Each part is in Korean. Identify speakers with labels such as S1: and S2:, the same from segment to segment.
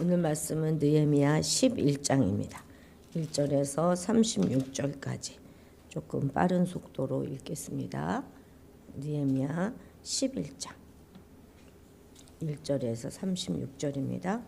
S1: 오늘 말씀은 느헤미야 11장입니다. 1절에서 36절까지 조금 빠른 속도로 읽겠습니다. 느헤미야 11장 1절에서 36절입니다.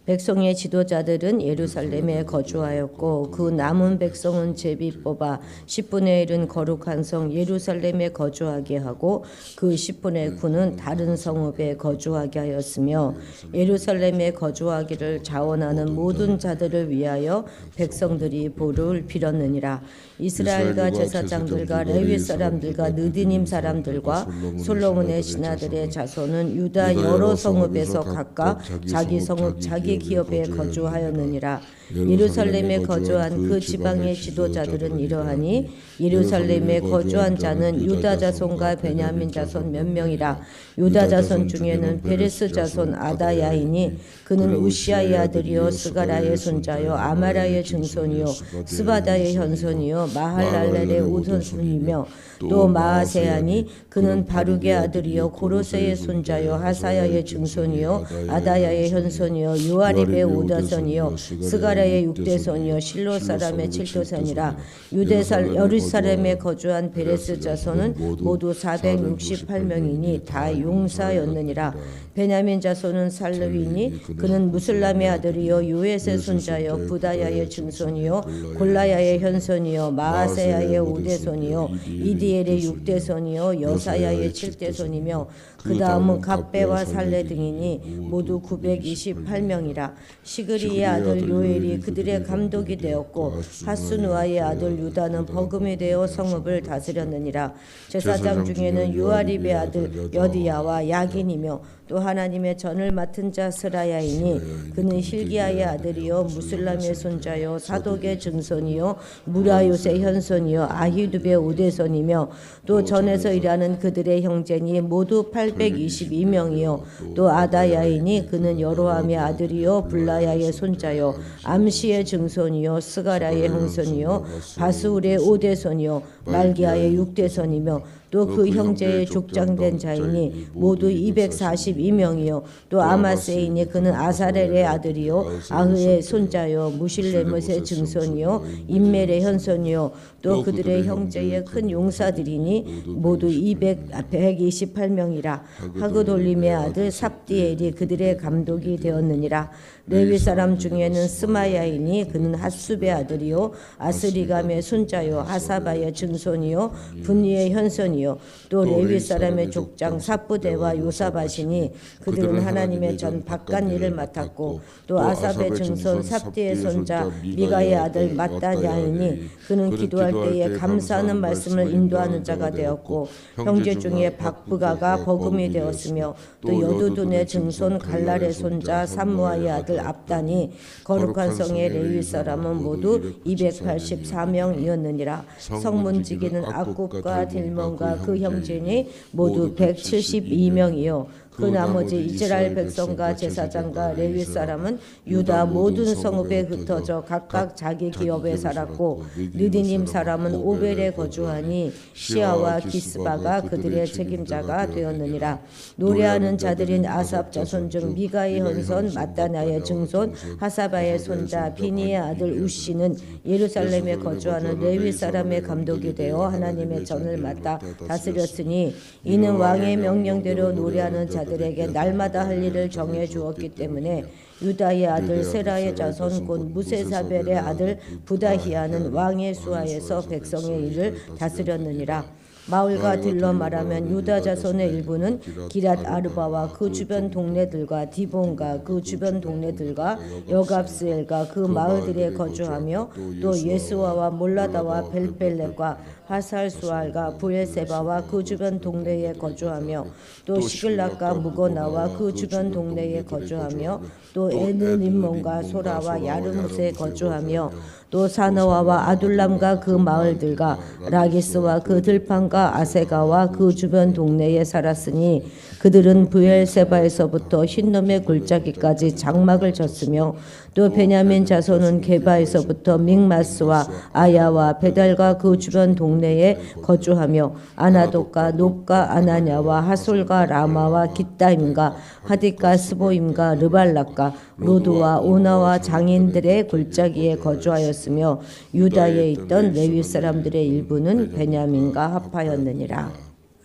S1: 백성의 지도자들은 예루살렘에 거주하였고 그 남은 백성은 제비 뽑아 10분의 1은 거룩한 성 예루살렘에 거주하게 하고 그 10분의 9는 다른 성읍에 거주하게 하였으며 예루살렘에 거주하기를 자원하는 모든 자들을 위하여 백성들이 보를 빌었느니라. 이스라엘과 제사장들과 레위 사람들과 느디님 사람들과 솔로몬의 신하들의 자손은 유다 여러 성읍에서 각각 자기 성읍 자기 기업에 거주하였느니라. 예루살렘에 거주한 그 지방의 지도자들은 이러하니 예루살렘에 거주한 자는 유다 자손과 베냐민 자손 몇 명이라. 유다 자손 중에는 페레스 자손 아다야이니 그는 우시아의 아들이요 스가라의 손자요 아마라의 증손이요 스바다의 현손이요 마할랄렐의 우선순이며 또 마아세아니 그는 바룩의 아들이요 고로세의 손자요 하사야의 증손이요 아다야의 현손이요 요아립의 오다손이요 스가라의 육대손이요 실로 사람의 칠도손이라. 예루살렘에 거주한 베레스 자손은 모두 468명이니 다 용사였느니라. 베냐민 자손은 살르위니 그는 무슬람의 아들이요 요엣의 손자요 부다야의 증손이요 골라야의 현손이요 마아세야의 오대손이요 이디엘의 육대손이요 여사야의 칠대손이며 그 다음은 갑배와 살레 등이니 모두 928명이라. 시그리의 아들 요엘이 그들의 감독이 되었고 하수누아의 아들 유다는 버금이 되어 성읍을 다스렸느니라. 제사장 중에는 요아립의 아들 여디야와 야긴이며 또 하나님의 전을 맡은 자 스라야이니 그는 힐기야의 아들이요 무슬람의 손자요 사독의 증손이요 무라요의 현손이요 아히두베의 오대손이며 또 전에서 일하는 그들의 형제니 모두 822명이요 또 아다야이니 그는 여로함의 아들이요 블라야의 손자요 암시의 증손이요 스가라의 형손이요 바스울의 오대손이요 말기야의 육대손이며 또 그 형제의 족장된 자이니 모두 242명이요 또 아마세이니 그는 아사렐의 아들이요 아흐의 손자요 무실레못의 증손이요 임멜의 현손이요 또 그들의 형제의 큰 용사들이니 모두 128명이라. 하그돌림의 아들 삽디엘이 그들의 감독이 되었느니라. 레위 사람 중에는 스마야이니 그는 핫숲의 아들이요 아스리감의 손자요 하사바의 증손이요 분니의 현손이요 또 레위 사람의 족장 사부대와 요사바시니 그들은 하나님의 전 바깥 일을 맡았고 또 아삽의 증손 삽디의 손자 미가의 아들 마따냐이니 그는 기도할 때에 감사하는 말씀을 인도하는 자가 되었고 형제 중에 박부가가 버금이 되었으며 또 여두둔의 증손 갈랄의 손자 삼무아의 아들 압단이 거룩한 성의 레위 사람은 모두 284명이었느니라. 성문지기는 악굽과 딜몬과 그 형제니 모두 172명이요 그 나머지 이스라엘 백성과 제사장과 레위 사람은 유다 모든 성읍에 흩어져 각각 자기 기업에 살았고 느디님 사람은 오벨에 거주하니 시아와 기스바가 그들의 책임자가 되었느니라. 노래하는 자들인 아삽 자손 중 미가의 현손 마따나의 증손 하사바의 손자 비니의 아들 우시는 예루살렘에 거주하는 레위 사람의 감독이 되어 하나님의 전을 맡아 다스렸으니 이는 왕의 명령대로 노래하는 자들에게 날마다 할 일을 정해 주었기 때문에 유다의 아들 세라의 자손 곧 무세사벨의 아들 부다히아는 왕의 수하에서 백성의 일을 다스렸느니라. 마을과 들러 말하면 유다 자손의 일부는 기랏 아르바와 그 주변 동네들과 디본과 그 주변 동네들과 여갑스엘과 그 마을들에 거주하며 또 예스와와 몰라다와 벨벨렉과 하살수알과 부엘세바와 그 주변 동네에 거주하며 또 시글락과 무고나와 그 주변 동네에 거주하며 또 에느림몬과 소라와 야르무스에 거주하며 또 사노아와 아둘람과 그 마을들과 라기스와 그 들판과 아세가와 그 주변 동네에 살았으니 그들은 브엘세바에서부터 흰놈의 골짜기까지 장막을 쳤으며 또 베냐민 자손은 게바에서부터 믹마스와 아야와 베달과 그 주변 동네 동네에 거주하며 아나돗과 놋과 아나냐와 하솔과 라마와 깃다임과 하디과 스보임과 르발락과 로드와 오나와 장인들의 골짜기에 거주하였으며 유다에 있던 레위 사람들의 일부는 베냐민과 합하였느니라.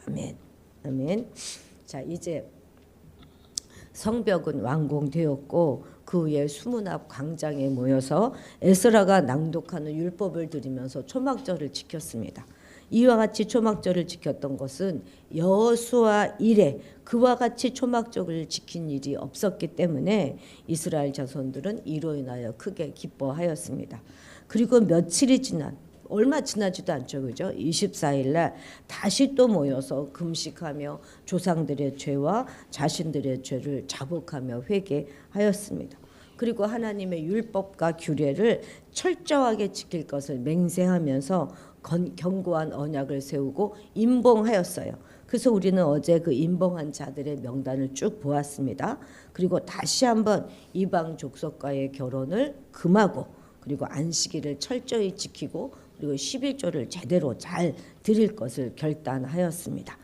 S1: 아멘. 아멘. 자, 이제 성벽은 완공되었고 그 후에 수문 앞 광장에 모여서 에스라가 낭독하는 율법을 들으면서 초막절을 지켰습니다. 이와 같이 초막절을 지켰던 것은 여호수아 이래 그와 같이 초막절을 지킨 일이 없었기 때문에 이스라엘 자손들은 이로 인하여 크게 기뻐하였습니다. 그리고 며칠이 지난 얼마 지나지도 않죠. 그죠? 24일 날 다시 또 모여서 금식하며 조상들의 죄와 자신들의 죄를 자복하며 회개하였습니다. 그리고 하나님의 율법과 규례를 철저하게 지킬 것을 맹세하면서 견고한 언약을 세우고 임봉하였어요. 그래서 우리는 어제 그 임봉한 자들의 명단을 쭉 보았습니다. 그리고 다시 한번 이방 족속과의 결혼을 금하고 그리고 안식일을 철저히 지키고 그리고 11조를 제대로 잘 드릴 것을 결단하였습니다.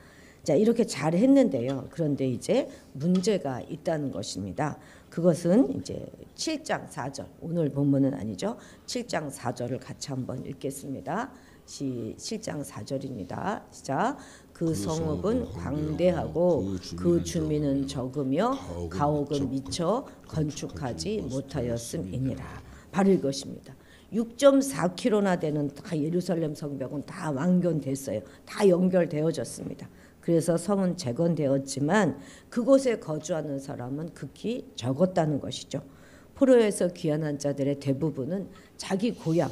S1: 자, 이렇게 잘 했는데요. 그런데 이제 문제가 있다는 것입니다. 그것은 이제 7장 4절, 오늘 본문은 아니죠. 7장 4절을 같이 한번 읽겠습니다. 7장 4절입니다. 시작. 그 성읍은 광대하고 그 주민은 적으며 가옥은 미처 건축하지 못하였음이니라. 바로 이것입니다. 6.4km나 되는 다 예루살렘 성벽은 다 완공됐어요. 다 연결되어졌습니다. 그래서 성은 재건되었지만 그곳에 거주하는 사람은 극히 적었다는 것이죠. 포로에서 귀환한 자들의 대부분은 자기 고향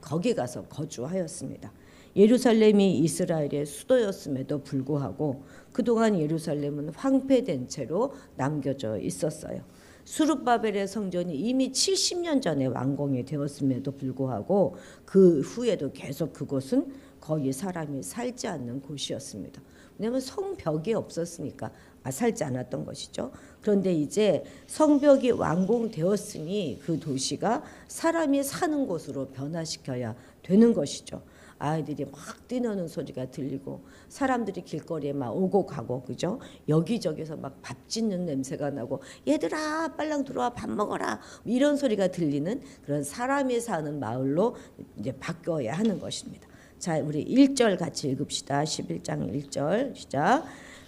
S1: 거기 가서 거주하였습니다. 예루살렘이 이스라엘의 수도였음에도 불구하고 그동안 예루살렘은 황폐된 채로 남겨져 있었어요. 수룹바벨의 성전이 이미 70년 전에 완공이 되었음에도 불구하고 그 후에도 계속 그곳은 거의 사람이 살지 않는 곳이었습니다. 왜냐하면 성벽이 없었으니까 살지 않았던 것이죠. 그런데 이제 성벽이 완공되었으니 그 도시가 사람이 사는 곳으로 변화시켜야 되는 것이죠. 아이들이 막 뛰노는 소리가 들리고 사람들이 길거리에 막 오고 가고 그죠? 여기저기서 막 밥 짓는 냄새가 나고 얘들아 빨랑 들어와 밥 먹어라 이런 소리가 들리는 그런 사람이 사는 마을로 이제 바뀌어야 하는 것입니다. 자, 우리 1절 같이 읽읍시다. 11장 1절 시작.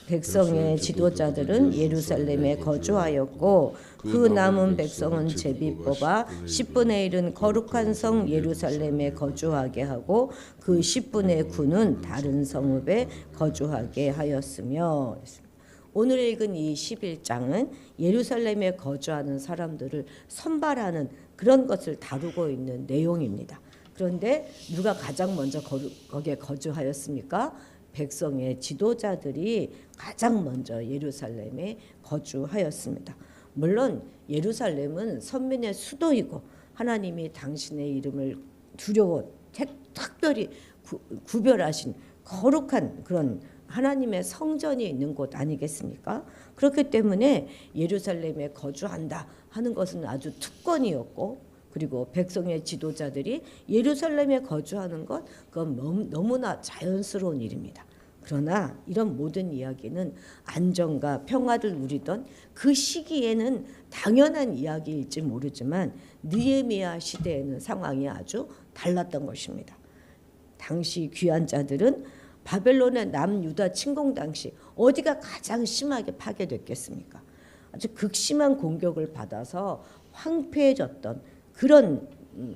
S1: 백성의 지도자들은 예루살렘에 거주하였고 그 남은 백성은 제비 뽑아 10분의 1은 거룩한 성 예루살렘에 거주하게 하고 그 10분의 9는 다른 성읍에 거주하게 하였으며. 오늘 읽은 이 11장은 예루살렘에 거주하는 사람들을 선발하는 그런 것을 다루고 있는 내용입니다. 그런데 누가 가장 먼저 거기에 거주하였습니까? 백성의 지도자들이 가장 먼저 예루살렘에 거주하였습니다. 물론 예루살렘은 선민의 수도이고 하나님이 당신의 이름을 두려워 특별히 구별하신 거룩한 그런 하나님의 성전이 있는 곳 아니겠습니까? 그렇기 때문에 예루살렘에 거주한다 하는 것은 아주 특권이었고 그리고 백성의 지도자들이 예루살렘에 거주하는 것 그건 너무나 자연스러운 일입니다. 그러나 이런 모든 이야기는 안정과 평화를 누리던 그 시기에는 당연한 이야기일지 모르지만 느헤미야 시대에는 상황이 아주 달랐던 것입니다. 당시 귀한 자들은 바벨론의 남유다 침공 당시 어디가 가장 심하게 파괴됐겠습니까? 아주 극심한 공격을 받아서 황폐해졌던 그런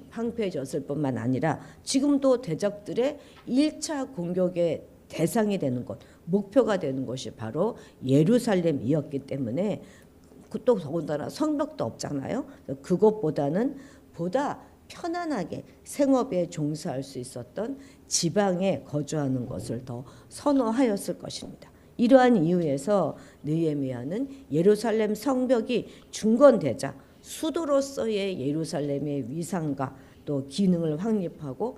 S1: 황폐해졌을 뿐만 아니라 지금도 대적들의 1차 공격의 대상이 되는 것, 목표가 되는 것이 바로 예루살렘이었기 때문에 또 더군다나 성벽도 없잖아요. 그것보다는 보다 편안하게 생업에 종사할 수 있었던 지방에 거주하는 것을 더 선호하였을 것입니다. 이러한 이유에서 느헤미야는 예루살렘 성벽이 중건되자 수도로서의 예루살렘의 위상과 또 기능을 확립하고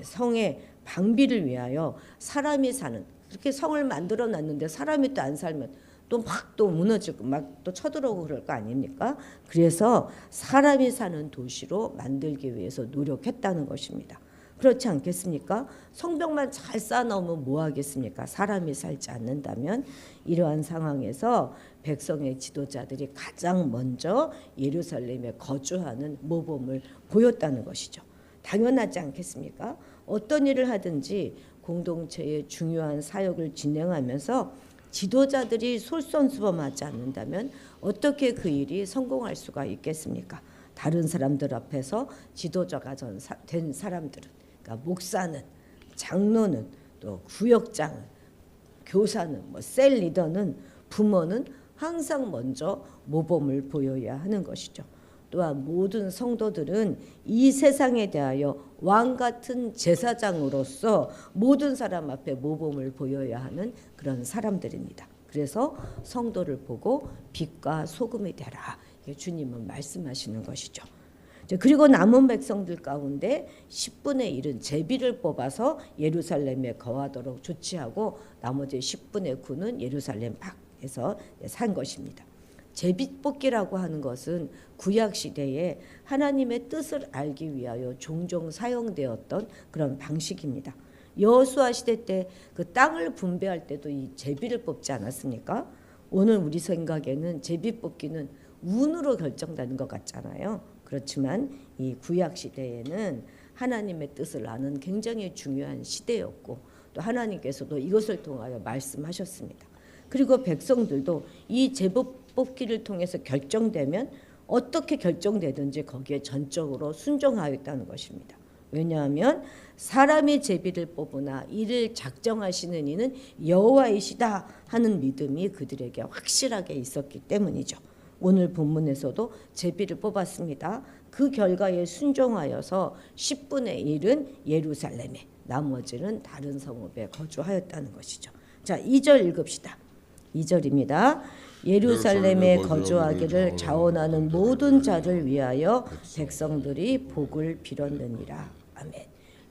S1: 성의 방비를 위하여 사람이 사는 그렇게 성을 만들어 놨는데 사람이 또 안 살면 또 막 또 무너지고 막 또 쳐들어오고 그럴 거 아닙니까? 그래서 사람이 사는 도시로 만들기 위해서 노력했다는 것입니다. 그렇지 않겠습니까? 성벽만 잘 쌓아놓으면 뭐 하겠습니까? 사람이 살지 않는다면. 이러한 상황에서 백성의 지도자들이 가장 먼저 예루살렘에 거주하는 모범을 보였다는 것이죠. 당연하지 않겠습니까? 어떤 일을 하든지 공동체의 중요한 사역을 진행하면서 지도자들이 솔선수범하지 않는다면 어떻게 그 일이 성공할 수가 있겠습니까? 다른 사람들 앞에서 지도자가 된 사람들은, 그러니까 목사는, 장로는, 또 구역장은, 교사는, 셀 리더는, 부모는 항상 먼저 모범을 보여야 하는 것이죠. 또한 모든 성도들은 이 세상에 대하여 왕 같은 제사장으로서 모든 사람 앞에 모범을 보여야 하는 그런 사람들입니다. 그래서 성도를 보고 빛과 소금이 되라, 주님은 말씀하시는 것이죠. 그리고 남은 백성들 가운데 10분의 1은 제비를 뽑아서 예루살렘에 거하도록 조치하고 나머지 10분의 9는 예루살렘 밖에서 산 것입니다. 제비 뽑기라고 하는 것은 구약 시대에 하나님의 뜻을 알기 위하여 종종 사용되었던 그런 방식입니다. 여호수아 시대 때 그 땅을 분배할 때도 이 제비를 뽑지 않았습니까? 오늘 우리 생각에는 제비 뽑기는 운으로 결정되는 것 같잖아요. 그렇지만 이 구약 시대에는 하나님의 뜻을 아는 굉장히 중요한 시대였고, 또 하나님께서도 이것을 통하여 말씀하셨습니다. 그리고 백성들도 이 제비 뽑기를 통해서 결정되면 어떻게 결정되든지 거기에 전적으로 순종하였다는 것입니다. 왜냐하면 사람이 제비를 뽑으나 이를 작정하시는 이는 여호와이시다 하는 믿음이 그들에게 확실하게 있었기 때문이죠. 오늘 본문에서도 제비를 뽑았습니다. 그 결과에 순종하여서 10분의 1은 예루살렘에, 나머지는 다른 성읍에 거주하였다는 것이죠. 자, 2절 읽읍시다. 2절입니다. 예루살렘에 거주하기를 자원하는 모든 자를 위하여 백성들이 복을 빌었느니라. 아멘.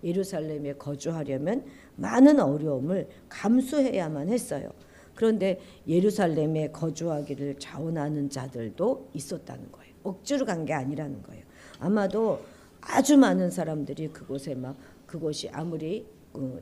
S1: 예루살렘에 거주하려면 많은 어려움을 감수해야만 했어요. 그런데 예루살렘에 거주하기를 자원하는 자들도 있었다는 거예요. 억지로 간 게 아니라는 거예요. 아마도 아주 많은 사람들이 그곳이 아무리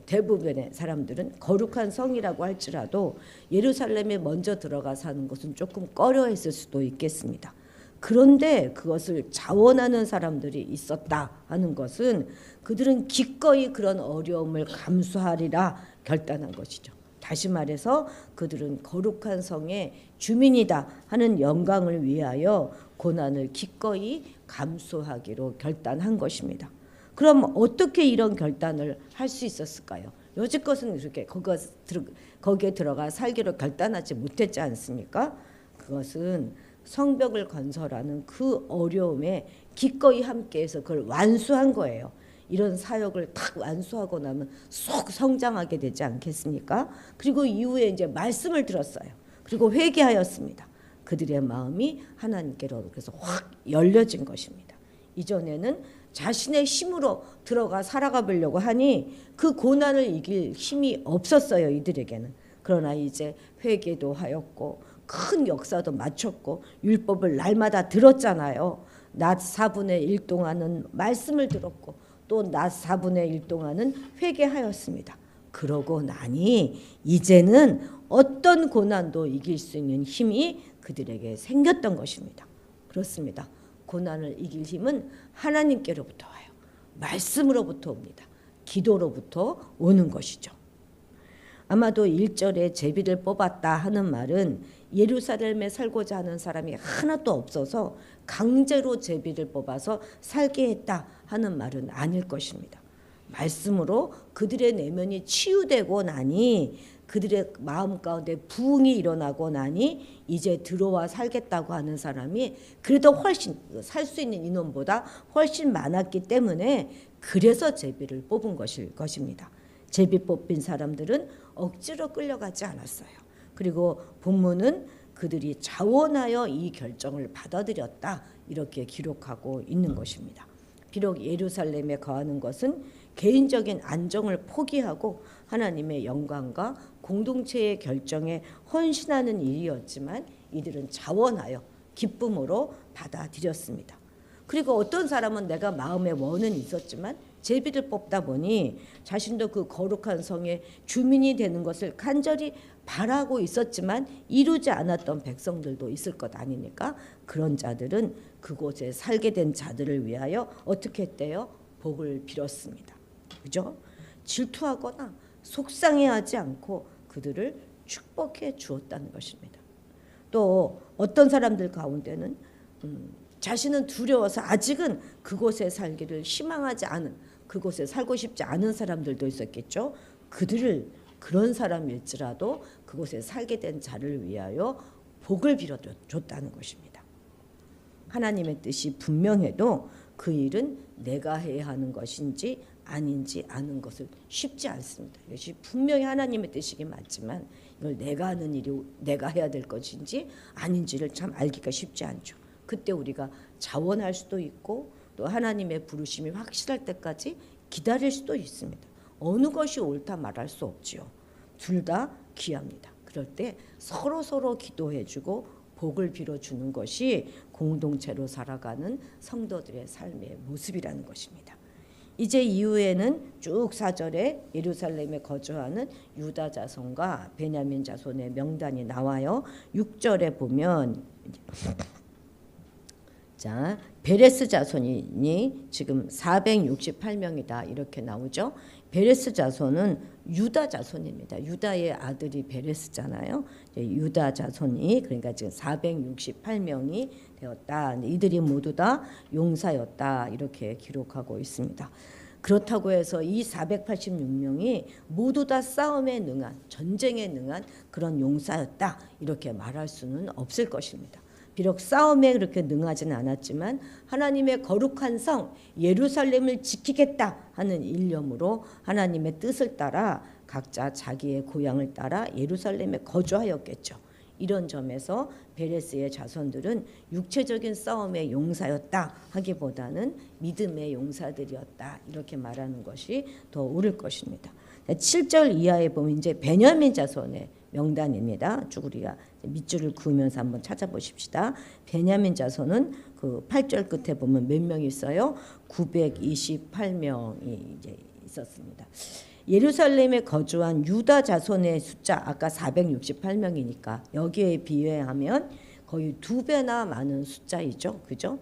S1: 대부분의 사람들은 거룩한 성이라고 할지라도 예루살렘에 먼저 들어가 사는 것은 조금 꺼려했을 수도 있겠습니다. 그런데 그것을 자원하는 사람들이 있었다 하는 것은 그들은 기꺼이 그런 어려움을 감수하리라 결단한 것이죠. 다시 말해서 그들은 거룩한 성의 주민이다 하는 영광을 위하여 고난을 기꺼이 감수하기로 결단한 것입니다. 그럼 어떻게 이런 결단을 할 수 있었을까요? 여지껏은 이렇게 거기에 들어가 살기로 결단하지 못했지 않습니까? 그것은 성벽을 건설하는 그 어려움에 기꺼이 함께해서 그걸 완수한 거예요. 이런 사역을 딱 완수하고 나면 쏙 성장하게 되지 않겠습니까? 그리고 이후에 이제 말씀을 들었어요. 그리고 회개하였습니다. 그들의 마음이 하나님께로 그래서 확 열려진 것입니다. 이전에는 자신의 힘으로 들어가 살아가 보려고 하니 그 고난을 이길 힘이 없었어요, 이들에게는. 그러나 이제 회개도 하였고 큰 역사도 마쳤고 율법을 날마다 들었잖아요. 낮 4분의 1 동안은 말씀을 들었고 또 낮 4분의 1 동안은 회개하였습니다. 그러고 나니 이제는 어떤 고난도 이길 수 있는 힘이 그들에게 생겼던 것입니다. 그렇습니다. 고난을 이길 힘은 하나님께로부터 와요. 말씀으로부터 옵니다. 기도로부터 오는 것이죠. 아마도 1절에 제비를 뽑았다 하는 말은 예루살렘에 살고자 하는 사람이 하나도 없어서 강제로 제비를 뽑아서 살게 했다 하는 말은 아닐 것입니다. 말씀으로 그들의 내면이 치유되고 나니, 그들의 마음 가운데 부흥이 일어나고 나니 이제 들어와 살겠다고 하는 사람이 그래도 훨씬 살 수 있는 인원보다 훨씬 많았기 때문에 그래서 제비를 뽑은 것일 것입니다. 제비 뽑힌 사람들은 억지로 끌려가지 않았어요. 그리고 본문은 그들이 자원하여 이 결정을 받아들였다 이렇게 기록하고 있는 것입니다. 비록 예루살렘에 거하는 것은 개인적인 안정을 포기하고 하나님의 영광과 공동체의 결정에 헌신하는 일이었지만 이들은 자원하여 기쁨으로 받아들였습니다. 그리고 어떤 사람은 내가 마음에 원은 있었지만 제비를 뽑다 보니 자신도 그 거룩한 성의 주민이 되는 것을 간절히 바라고 있었지만 이루지 않았던 백성들도 있을 것 아닙니까? 그런 자들은 그곳에 살게 된 자들을 위하여 어떻게 했대요? 복을 빌었습니다. 그죠? 질투하거나 속상해하지 않고 그들을 축복해 주었다는 것입니다. 또 어떤 사람들 가운데는 자신은 두려워서 아직은 그곳에 살기를 희망하지 않은, 그곳에 살고 싶지 않은 사람들도 있었겠죠. 그들을 그런 사람일지라도 그곳에 살게 된 자를 위하여 복을 빌어줬다는 것입니다. 하나님의 뜻이 분명해도 그 일은 내가 해야 하는 것인지 아닌지 아는 것은 쉽지 않습니다. 이것이 분명히 하나님의 뜻이긴 맞지만 이걸 내가 하는 일이 내가 해야 될 것인지 아닌지를 참 알기가 쉽지 않죠. 그때 우리가 자원할 수도 있고 또 하나님의 부르심이 확실할 때까지 기다릴 수도 있습니다. 어느 것이 옳다 말할 수 없지요. 둘 다 귀합니다. 그럴 때 서로 기도해주고 복을 빌어주는 것이 공동체로 살아가는 성도들의 삶의 모습이라는 것입니다. 이제 이후에는 쭉 4절에 예루살렘에 거주하는 유다 자손과 베냐민 자손의 명단이 나와요. 6절에 보면 자, 베레스 자손이 지금 468명이다 이렇게 나오죠. 베레스 자손은 유다 자손입니다. 유다의 아들이 베레스잖아요. 유다 자손이 그러니까 지금 468명이 되었다. 이들이 모두 다 용사였다 이렇게 기록하고 있습니다. 그렇다고 해서 이 486명이 모두 다 싸움에 능한, 전쟁에 능한 그런 용사였다 이렇게 말할 수는 없을 것입니다. 비록 싸움에 그렇게 능하지는 않았지만 하나님의 거룩한 성 예루살렘을 지키겠다 하는 일념으로 하나님의 뜻을 따라 각자 자기의 고향을 따라 예루살렘에 거주하였겠죠. 이런 점에서 베레스의 자손들은 육체적인 싸움의 용사였다 하기보다는 믿음의 용사들이었다 이렇게 말하는 것이 더 옳을 것입니다. 7절 이하에 보면 이제 베냐민 자손의 명단입니다. 쭉 우리가 밑줄을 그으면서 한번 찾아보십시다. 베냐민 자손은 그 8절 끝에 보면 몇 명이 있어요? 928명이 이제 있었습니다. 예루살렘에 거주한 유다 자손의 숫자 아까 468명이니까 여기에 비교하면 거의 2배나 많은 숫자이죠. 그죠?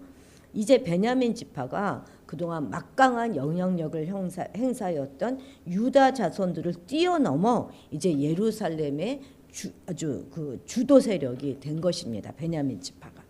S1: 이제 베냐민 지파가 그동안 막강한 영향력을 행사했던 유다 자손들을 뛰어넘어 이제 예루살렘의 아주 그 주도 세력이 된 것입니다. 베냐민 지파가.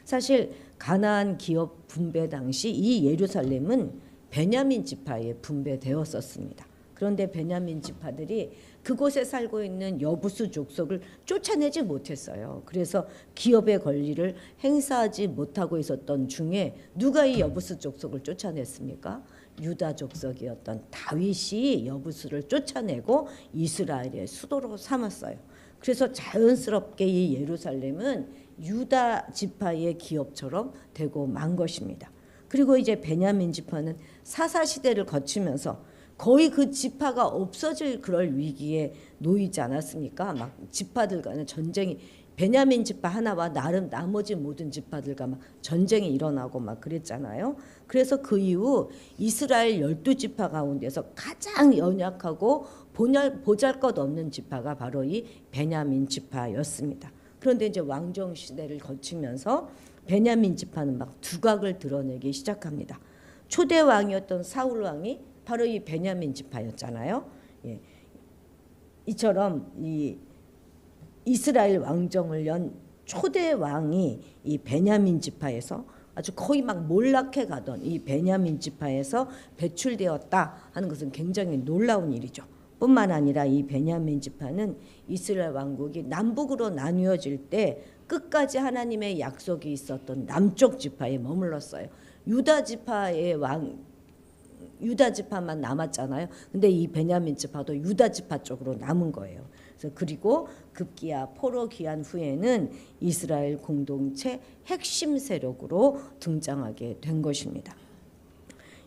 S1: 사실 가나안 기업 분배 당시 이 예루살렘은 베냐민 지파에 분배되었었습니다. 그런데 베냐민 지파들이 그곳에 살고 있는 여부수 족속을 쫓아내지 못했어요. 그래서 기업의 권리를 행사하지 못하고 있었던 중에 누가 이 여부수 족속을 쫓아냈습니까? 유다 족속이었던 다윗이 여부수를 쫓아내고 이스라엘의 수도로 삼았어요. 그래서 자연스럽게 이 예루살렘은 유다 지파의 기업처럼 되고 만 것입니다. 그리고 이제 베냐민 지파는 사사 시대를 거치면서 거의 그 지파가 없어질 그럴 위기에 놓이지 않았습니까? 막 지파들 간의 전쟁이 베냐민 지파 하나와 나머지 모든 지파들과 막 전쟁이 일어나고 막 그랬잖아요. 그래서 그 이후 이스라엘 12지파 가운데서 가장 연약하고 보잘것없는 지파가 바로 이 베냐민 지파였습니다. 그런데 이제 왕정 시대를 거치면서 베냐민 지파는 막 두각을 드러내기 시작합니다. 초대 왕이었던 사울 왕이 바로 이 베냐민 지파였잖아요. 예. 이처럼 이 이스라엘 왕정을 연 초대 왕이 이 베냐민 지파에서 아주 거의 막 몰락해 가던 이 베냐민 지파에서 배출되었다 하는 것은 굉장히 놀라운 일이죠. 뿐만 아니라 이 베냐민 지파는 이스라엘 왕국이 남북으로 나뉘어질 때 끝까지 하나님의 약속이 있었던 남쪽 지파에 머물렀어요. 유다 지파만 남았잖아요. 근데 이 베냐민 지파도 유다 지파 쪽으로 남은 거예요. 그래서 그리고 급기야 포로 귀환 후에는 이스라엘 공동체 핵심 세력으로 등장하게 된 것입니다.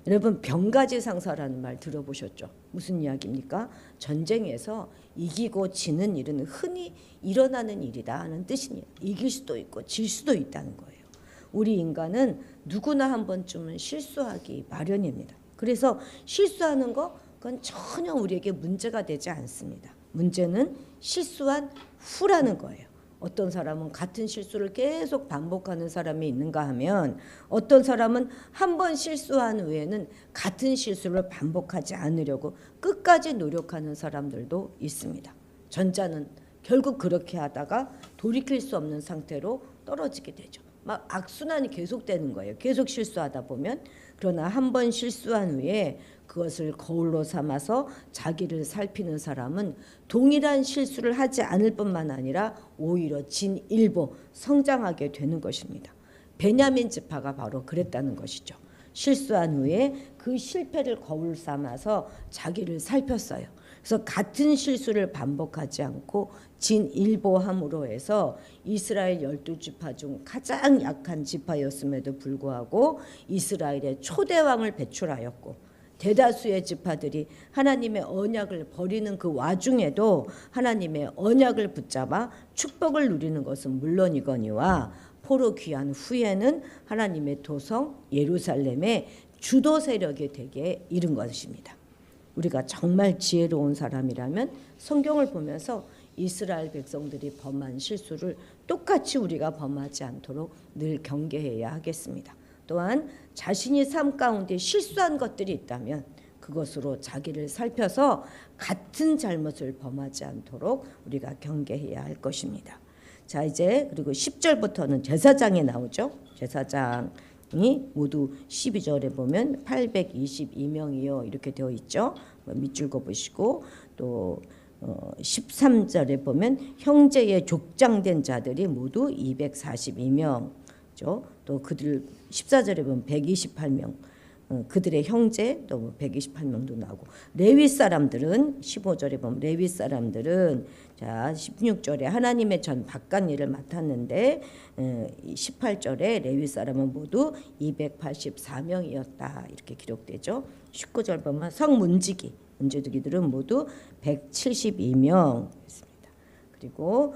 S1: 여러분 병가지상사라는 말 들어보셨죠? 무슨 이야기입니까? 전쟁에서 이기고 지는 일은 흔히 일어나는 일이다 하는 뜻입니다. 이길 수도 있고 질 수도 있다는 거예요. 우리 인간은 누구나 한 번쯤은 실수하기 마련입니다. 그래서 실수하는 거 그건 전혀 우리에게 문제가 되지 않습니다. 문제는 실수한 후라는 거예요. 어떤 사람은 같은 실수를 계속 반복하는 사람이 있는가 하면 어떤 사람은 한 번 실수한 후에는 같은 실수를 반복하지 않으려고 끝까지 노력하는 사람들도 있습니다. 전자는 결국 그렇게 하다가 돌이킬 수 없는 상태로 떨어지게 되죠. 막 악순환이 계속되는 거예요. 계속 실수하다 보면. 그러나 한 번 실수한 후에 그것을 거울로 삼아서 자기를 살피는 사람은 동일한 실수를 하지 않을 뿐만 아니라 오히려 진일보 성장하게 되는 것입니다. 베냐민 지파가 바로 그랬다는 것이죠. 실수한 후에 그 실패를 거울 삼아서 자기를 살폈어요. 그래서 같은 실수를 반복하지 않고 진일보함으로 해서 이스라엘 12지파 중 가장 약한 지파였음에도 불구하고 이스라엘의 초대왕을 배출하였고 대다수의 지파들이 하나님의 언약을 버리는 그 와중에도 하나님의 언약을 붙잡아 축복을 누리는 것은 물론이거니와 포로 귀환 후에는 하나님의 도성 예루살렘의 주도 세력이 되게 이른 것입니다. 우리가 정말 지혜로운 사람이라면 성경을 보면서 이스라엘 백성들이 범한 실수를 똑같이 우리가 범하지 않도록 늘 경계해야 하겠습니다. 또한 자신이 삶 가운데 실수한 것들이 있다면 그것으로 자기를 살펴서 같은 잘못을 범하지 않도록 우리가 경계해야 할 것입니다. 자, 이제 그리고 10절부터는 제사장이 나오죠. 제사장이 모두 12절에 보면 822명이요 이렇게 되어 있죠. 밑줄 그어보시고 또 13절에 보면 형제의 족장된 자들이 모두 242명죠. 또 그들 14절에 보면 128명 그들의 형제 또 128명도 나오고 레위 사람들은 15절에 보면 레위 사람들은 자 16절에 하나님의 전 바깥 일을 맡았는데 18절에 레위 사람은 모두 284명이었다 이렇게 기록되죠. 19절 보면 문제두기들은 모두 172명 있습니다. 그리고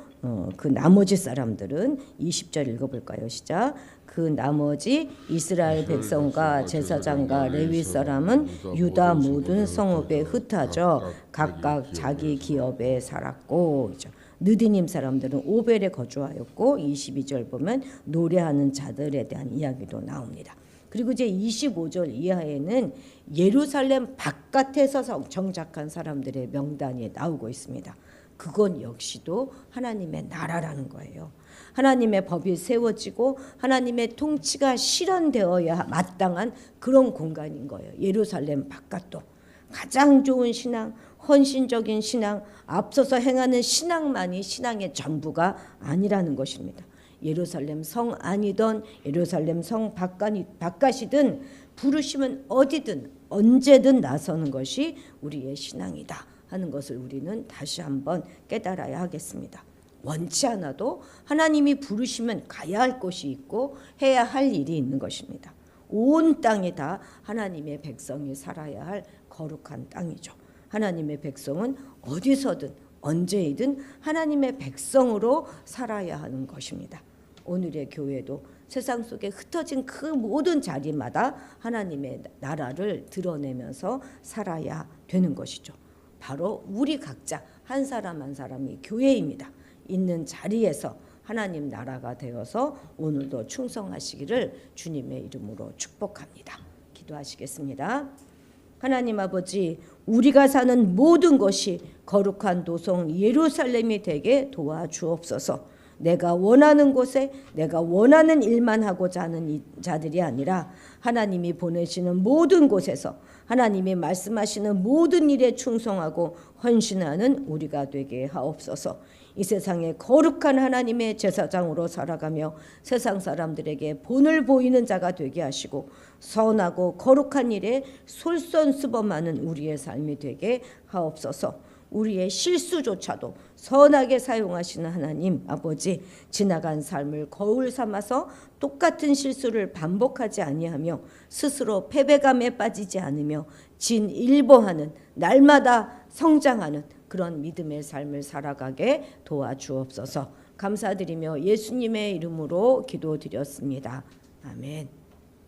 S1: 그 나머지 사람들은 20절 읽어볼까요? 시작. 그 나머지 이스라엘 백성과 제사장과 레위 사람은 유다 모든 성읍에 흩어져 각각 자기 기업에 살았고 느디님 사람들은 오벨에 거주하였고 22절 보면 노래하는 자들에 대한 이야기도 나옵니다. 그리고 이제 25절 이하에는 예루살렘 바깥에서 정착한 사람들의 명단이 나오고 있습니다. 그건 역시도 하나님의 나라라는 거예요. 하나님의 법이 세워지고 하나님의 통치가 실현되어야 마땅한 그런 공간인 거예요. 예루살렘 바깥도 가장 좋은 신앙, 헌신적인 신앙, 앞서서 행하는 신앙만이 신앙의 전부가 아니라는 것입니다. 예루살렘 성 안이든 예루살렘 성 바깥이든 부르시면 어디든 언제든 나서는 것이 우리의 신앙이다 하는 것을 우리는 다시 한번 깨달아야 하겠습니다. 원치 않아도 하나님이 부르시면 가야 할 곳이 있고 해야 할 일이 있는 것입니다. 온 땅이 다 하나님의 백성이 살아야 할 거룩한 땅이죠. 하나님의 백성은 어디서든 언제이든 하나님의 백성으로 살아야 하는 것입니다. 오늘의 교회도 세상 속에 흩어진 그 모든 자리마다 하나님의 나라를 드러내면서 살아야 되는 것이죠. 바로 우리 각자 한 사람 한 사람이 교회입니다. 있는 자리에서 하나님 나라가 되어서 오늘도 충성하시기를 주님의 이름으로 축복합니다. 기도하시겠습니다. 하나님 아버지, 우리가 사는 모든 것이 거룩한 도성 예루살렘이 되게 도와주옵소서. 내가 원하는 곳에 내가 원하는 일만 하고자 하는 이 자들이 아니라 하나님이 보내시는 모든 곳에서 하나님이 말씀하시는 모든 일에 충성하고 헌신하는 우리가 되게 하옵소서. 이 세상에 거룩한 하나님의 제사장으로 살아가며 세상 사람들에게 본을 보이는 자가 되게 하시고 선하고 거룩한 일에 솔선수범하는 우리의 삶이 되게 하옵소서. 우리의 실수조차도 선하게 사용하시는 하나님 아버지, 지나간 삶을 거울 삼아서 똑같은 실수를 반복하지 아니하며 스스로 패배감에 빠지지 않으며 진일보하는 날마다 성장하는 그런 믿음의 삶을 살아가게 도와주옵소서. 감사드리며 예수님의 이름으로 기도드렸습니다. 아멘.